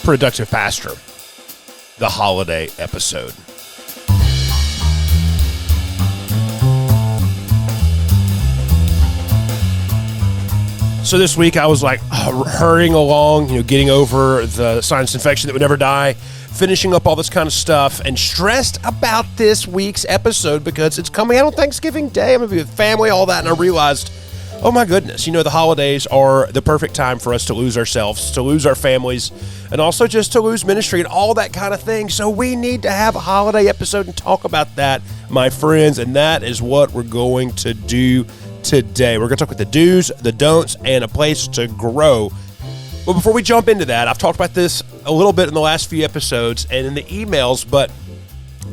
Productive Pastor, the holiday episode. So this week I was like hurrying along, getting over the sinus infection that would never die, finishing up all this kind of stuff, and stressed about this week's episode because it's coming out on Thanksgiving Day. I'm going to be with family, all that, and I realized, oh my goodness, the holidays are the perfect time for us to lose ourselves, to lose our families, and also just to lose ministry and all that kind of thing. So we need to have a holiday episode and talk about that, my friends, and that is what we're going to do today. We're going to talk about the do's, the don'ts, and a place to grow. But before we jump into that, I've talked about this a little bit in the last few episodes and in the emails, but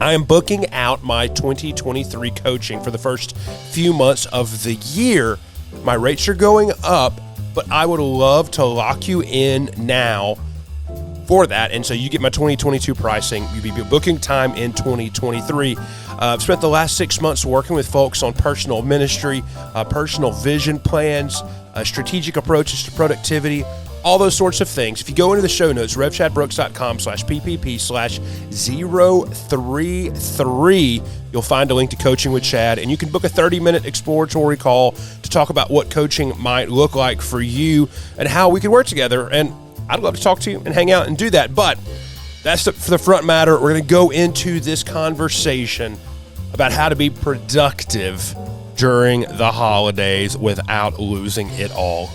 I am booking out my 2023 coaching for the first few months of the year. My rates are going up, but I would love to lock you in now for that. And so you get my 2022 pricing. You'll be booking time in 2023. I've spent the last 6 months working with folks on personal ministry, personal vision plans, strategic approaches to productivity, all those sorts of things. If you go into the show notes, revchadbrooks.com/PPP/033, you'll find a link to Coaching with Chad, and you can book a 30-minute exploratory call to talk about what coaching might look like for you and how we can work together. And I'd love to talk to you and hang out and do that. But that's for the front matter. We're going to go into this conversation about how to be productive during the holidays without losing it all.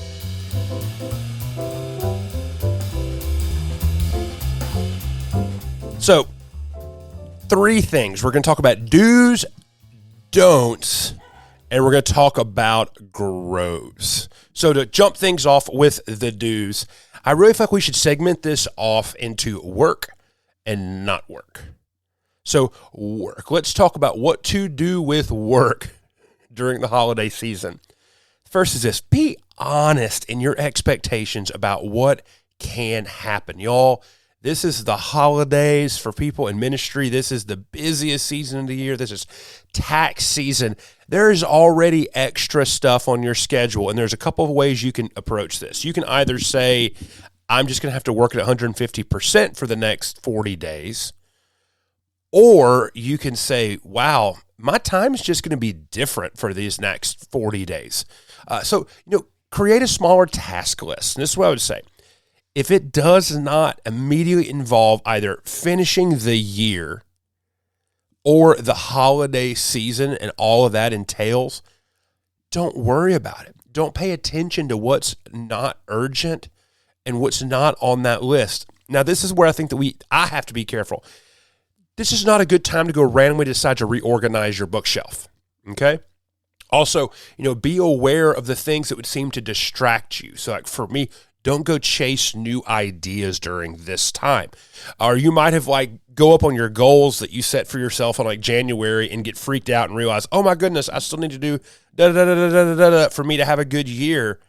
So, 3 things. We're going to talk about do's, don'ts, and we're going to talk about grows. So to jump things off with the do's, I really feel like we should segment this off into work and not work. So work. Let's talk about what to do with work during the holiday season. First is this: be honest in your expectations about what can happen. Y'all, this is the holidays for people in ministry. This is the busiest season of the year. This is tax season. There is already extra stuff on your schedule, and there's a couple of ways you can approach this. You can either say, I'm just going to have to work at 150% for the next 40 days, or you can say, wow, my time is just going to be different for these next 40 days. So create a smaller task list. And this is what I would say. If it does not immediately involve either finishing the year or the holiday season and all of that entails, don't worry about it. Don't pay attention to what's not urgent and what's not on that list. Now, this is where I think that I have to be careful. This is not a good time to go randomly decide to reorganize your bookshelf, okay? Also, be aware of the things that would seem to distract you. So, like for me, don't go chase new ideas during this time. Or you might have go up on your goals that you set for yourself on January and get freaked out and realize, oh my goodness, I still need to do da-da-da-da-da-da-da for me to have a good year.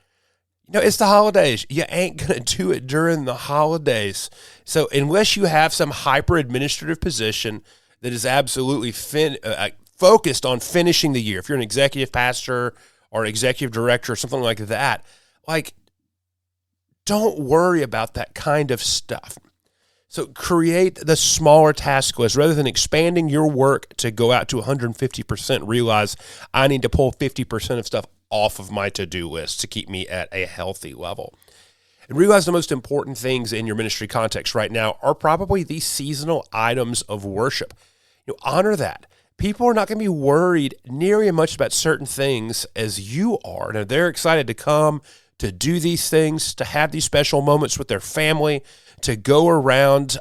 It's the holidays. You ain't going to do it during the holidays. So unless you have some hyper administrative position that is absolutely focused on finishing the year, if you're an executive pastor or an executive director or something like that, don't worry about that kind of stuff. So create the smaller task list. Rather than expanding your work to go out to 150%, realize I need to pull 50% of stuff off of my to-do list to keep me at a healthy level. And realize the most important things in your ministry context right now are probably these seasonal items of worship. Honor that. People are not going to be worried nearly as much about certain things as you are. Now, they're excited to come, to do these things, to have these special moments with their family, to go around.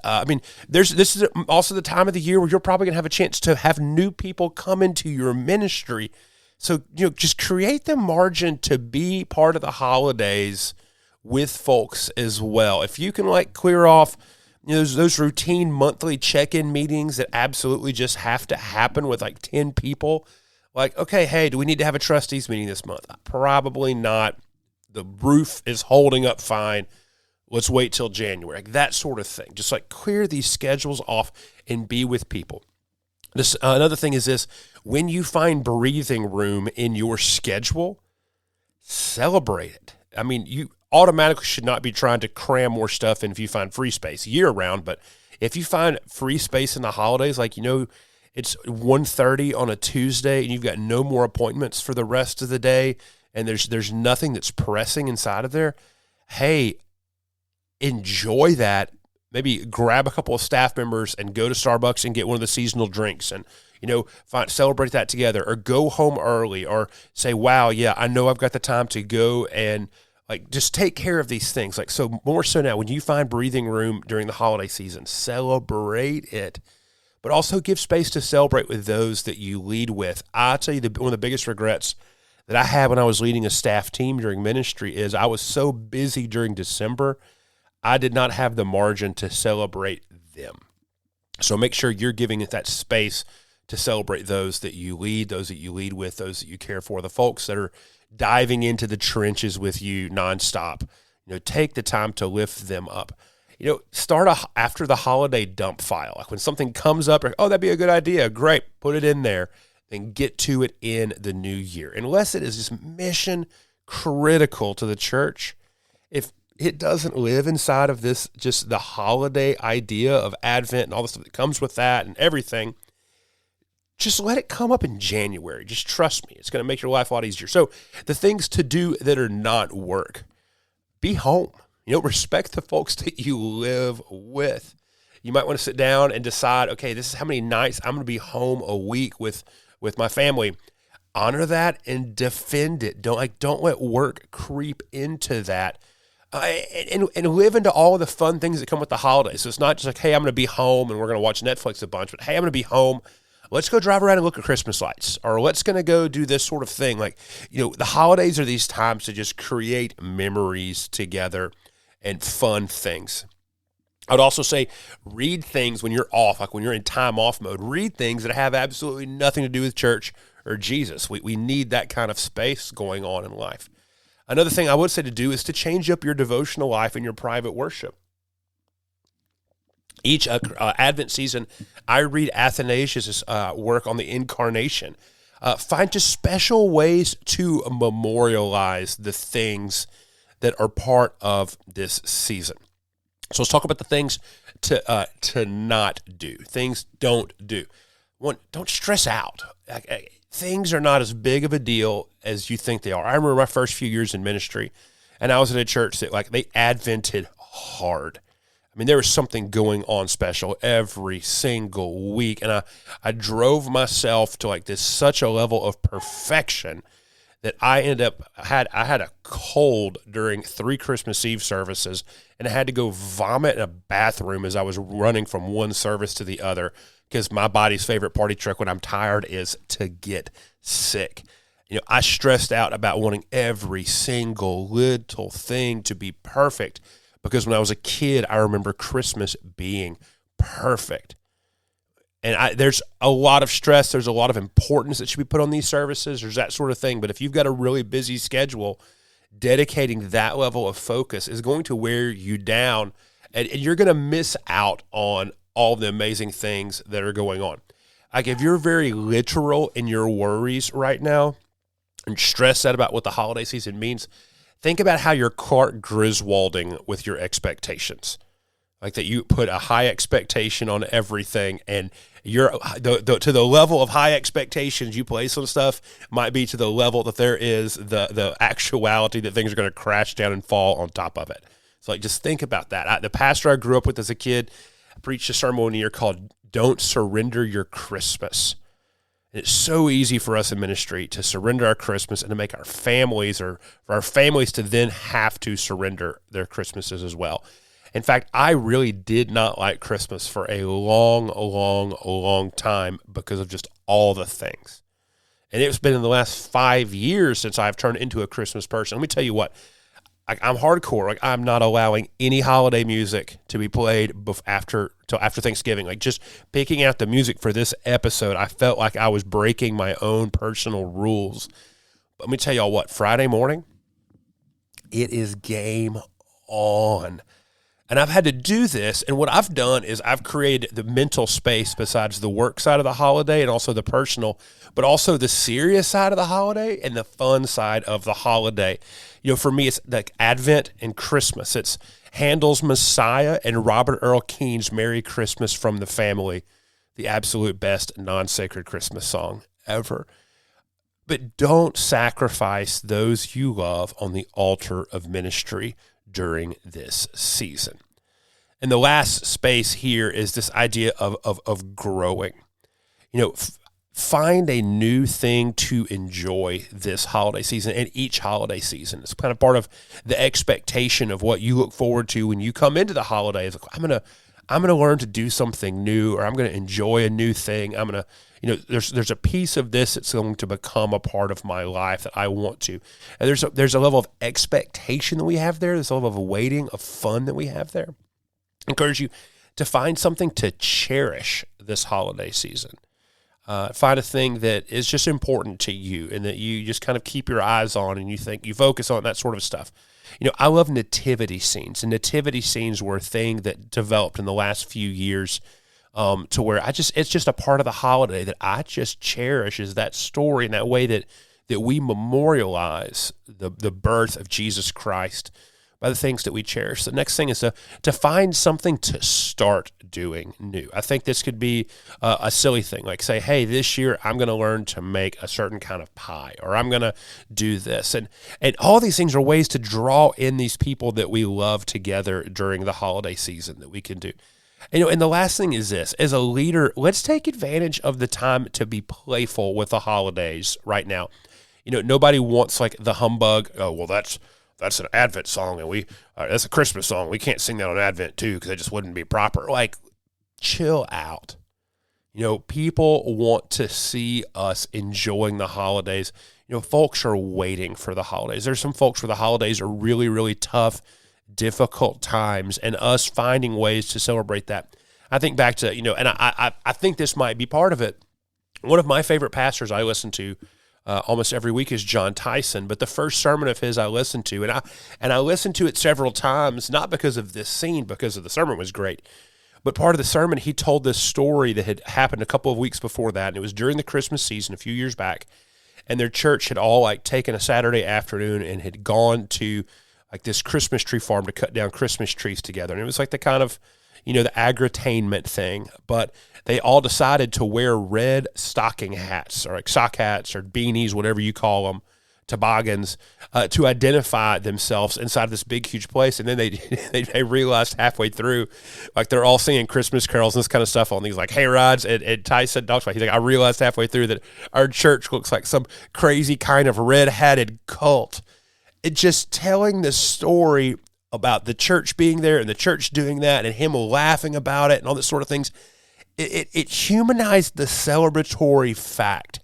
This is also the time of the year where you're probably going to have a chance to have new people come into your ministry. So, just create the margin to be part of the holidays with folks as well. If you can clear off those routine monthly check-in meetings that absolutely just have to happen with 10 people, okay, hey, do we need to have a trustees meeting this month? Probably not. The roof is holding up fine. Let's wait till January. That sort of thing. Just clear these schedules off and be with people. Another thing is this: when you find breathing room in your schedule, celebrate it. automatically should not be trying to cram more stuff in if you find free space year round. But if you find free space in the holidays, like, it's 1:30 on a Tuesday and you've got no more appointments for the rest of the day, and there's nothing that's pressing inside of there, hey, enjoy that. Maybe grab a couple of staff members and go to Starbucks and get one of the seasonal drinks and, celebrate that together, or go home early, or say, wow, yeah, I know I've got the time to go and just take care of these things. So more so now, when you find breathing room during the holiday season, celebrate it, but also give space to celebrate with those that you lead with. I tell you, one of the biggest regrets that I had when I was leading a staff team during ministry is I was so busy during December, I did not have the margin to celebrate them. So make sure you're giving it that space to celebrate those that you lead with, those that you care for, the folks that are diving into the trenches with you nonstop. Take the time to lift them up. Start after the holiday dump file. Like when something comes up, that'd be a good idea. Great, put it in there. Then get to it in the new year. Unless it is just mission critical to the church, if it doesn't live inside of this, just the holiday idea of Advent and all the stuff that comes with that and everything, just let it come up in January. Just trust me. It's going to make your life a lot easier. So the things to do that are not work, be home. Respect the folks that you live with. You might want to sit down and decide, okay, this is how many nights I'm going to be home a week with my family. Honor that and defend it. Don't let work creep into that. And live into all of the fun things that come with the holidays. So it's not just like, hey, I'm going to be home and we're going to watch Netflix a bunch, but hey, I'm going to be home. Let's go drive around and look at Christmas lights, or let's going to go do this sort of thing. The holidays are these times to just create memories together and fun things. I'd also say read things when you're off, like when you're in time off mode. Read things that have absolutely nothing to do with church or Jesus. We need that kind of space going on in life. Another thing I would say to do is to change up your devotional life and your private worship. Each Advent season, I read Athanasius' work on the Incarnation. Find just special ways to memorialize the things that are part of this season. So let's talk about the things to not do. Things don't do. One, don't stress out. Things are not as big of a deal as you think they are. I remember my first few years in ministry, and I was in a church that they Advented hard. I mean, there was something going on special every single week, and I drove myself to this such a level of perfection that I had a cold during 3 Christmas Eve services, and I had to go vomit in a bathroom as I was running from one service to the other, because my body's favorite party trick when I'm tired is to get sick. I stressed out about wanting every single little thing to be perfect, because when I was a kid, I remember Christmas being perfect. And there's a lot of stress. There's a lot of importance that should be put on these services. There's that sort of thing. But if you've got a really busy schedule, dedicating that level of focus is going to wear you down, and you're going to miss out on all the amazing things that are going on. If you're very literal in your worries right now and stressed out about what the holiday season means, think about how you're Clark Griswolding with your expectations. That you put a high expectation on everything, and you're to the level of high expectations you place on stuff might be to the level that there is the actuality that things are going to crash down and fall on top of it. So just think about that. The pastor I grew up with as a kid preached a sermon one year called "Don't Surrender Your Christmas." And it's so easy for us in ministry to surrender our Christmas and to make our families, or for our families to then have to surrender their Christmases as well. In fact, I really did not like Christmas for a long time because of just all the things. And it's been in the last 5 years since I've turned into a Christmas person. Let me tell you what, I'm hardcore. I'm not allowing any holiday music to be played till after Thanksgiving. Just picking out the music for this episode, I felt like I was breaking my own personal rules. But let me tell y'all what, Friday morning, it is game on. And I've had to do this, and what I've done is I've created the mental space besides the work side of the holiday and also the personal, but also the serious side of the holiday and the fun side of the holiday. For me, it's like Advent and Christmas. It's Handel's Messiah and Robert Earl Keen's Merry Christmas from the Family, the absolute best non-sacred Christmas song ever. But don't sacrifice those you love on the altar of ministry during this season. And the last space here is this idea of growing. Find a new thing to enjoy this holiday season and each holiday season. It's kind of part of the expectation of what you look forward to when you come into the holidays. I'm gonna learn to do something new, or I'm gonna enjoy a new thing. There's a piece of this that's going to become a part of my life that I want to. And there's a level of expectation that we have there. There's a level of waiting, of fun that we have there. I encourage you to find something to cherish this holiday season. Find a thing that is just important to you and that you just kind of keep your eyes on and you focus on, that sort of stuff. I love nativity scenes, and nativity scenes were a thing that developed in the last few years to where it's just a part of the holiday that I just cherish, is that story and that way that we memorialize the birth of Jesus Christ by the things that we cherish. The next thing is to find something to start doing new. I think this could be a silly thing, like say, hey, this year I'm going to learn to make a certain kind of pie, or I'm going to do this. And all these things are ways to draw in these people that we love together during the holiday season that we can do. And the last thing is this: as a leader, let's take advantage of the time to be playful with the holidays right now. Nobody wants like the humbug. Oh, well, that's an Advent song, and that's a Christmas song. We can't sing that on Advent too because it just wouldn't be proper. Like, chill out. People want to see us enjoying the holidays. Folks are waiting for the holidays. There's some folks where the holidays are really, really tough, difficult times, and us finding ways to celebrate that. I think back to, and I think this might be part of it. One of my favorite pastors I listen to almost every week is John Tyson, but the first sermon of his I listened to, and I listened to it several times, not because of this scene, because of the sermon was great, but part of the sermon, he told this story that had happened a couple of weeks before that, and it was during the Christmas season a few years back, and their church had all taken a Saturday afternoon and had gone to this Christmas tree farm to cut down Christmas trees together, and it was the kind of, the agritainment thing, but they all decided to wear red stocking hats, or sock hats, or beanies, whatever you call them, toboggans, to identify themselves inside this big, huge place. And then they realized halfway through, they're all singing Christmas carols and this kind of stuff on these hay rides. And Tyson talks about, he's like, I realized halfway through that our church looks like some crazy kind of red-hatted cult. It's just telling the story about the church being there and the church doing that and him laughing about it and all this sort of things. It humanized the celebratory fact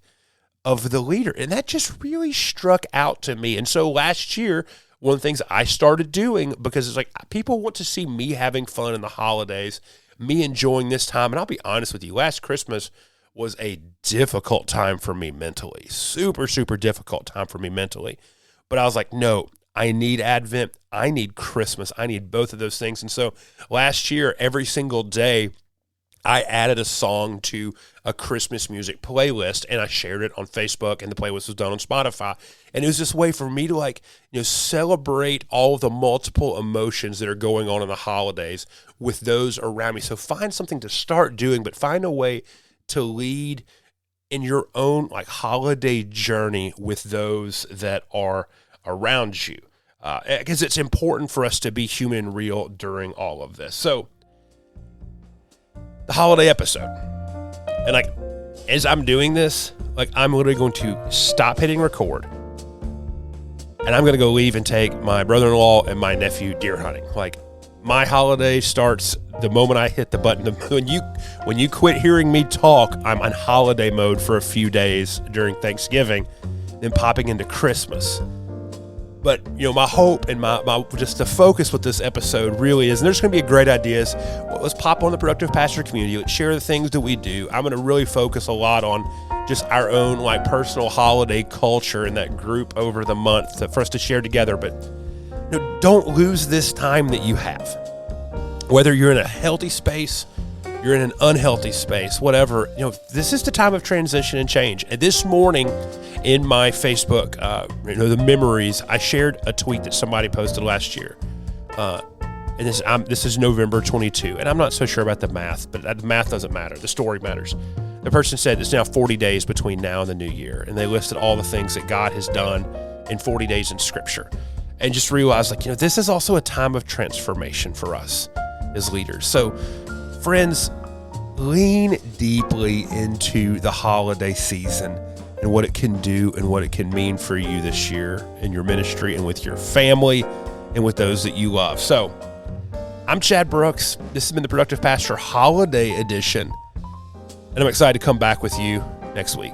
of the leader. And that just really struck out to me. And so last year, one of the things I started doing, because it's people want to see me having fun in the holidays, me enjoying this time. And I'll be honest with you, last Christmas was a difficult time for me mentally. Super, super difficult time for me mentally. But I was like, no, I need Advent. I need Christmas. I need both of those things. And so last year, every single day, I added a song to a Christmas music playlist, and I shared it on Facebook, and the playlist was done on Spotify. And it was this way for me to celebrate all of the multiple emotions that are going on in the holidays with those around me. So find something to start doing, but find a way to lead in your own holiday journey with those that are around you. Because it's important for us to be human and real during all of this. So the holiday episode. And as I'm doing this, I'm literally going to stop hitting record, and I'm going to go leave and take my brother-in-law and my nephew deer hunting. My holiday starts the moment I hit the button. When you quit hearing me talk, I'm on holiday mode for a few days during Thanksgiving, then popping into Christmas. But, my hope and my just the focus with this episode really is, and there's going to be great ideas. Well, let's pop on the Productive Pastor community. Let's share the things that we do. I'm going to really focus a lot on just our own personal holiday culture and that group over the month for us to share together. But don't lose this time that you have. Whether you're in a healthy space, you're in an unhealthy space, whatever, this is the time of transition and change. And this morning in my Facebook, the memories, I shared a tweet that somebody posted last year. And this is November 22, and I'm not so sure about the math, but the math doesn't matter. The story matters. The person said it's now 40 days between now and the new year, and they listed all the things that God has done in 40 days in Scripture, and just realized, this is also a time of transformation for us as leaders. So, friends, lean deeply into the holiday season and what it can do and what it can mean for you this year in your ministry and with your family and with those that you love. So, I'm Chad Brooks. This has been the Productive Pastor Holiday Edition, and I'm excited to come back with you next week.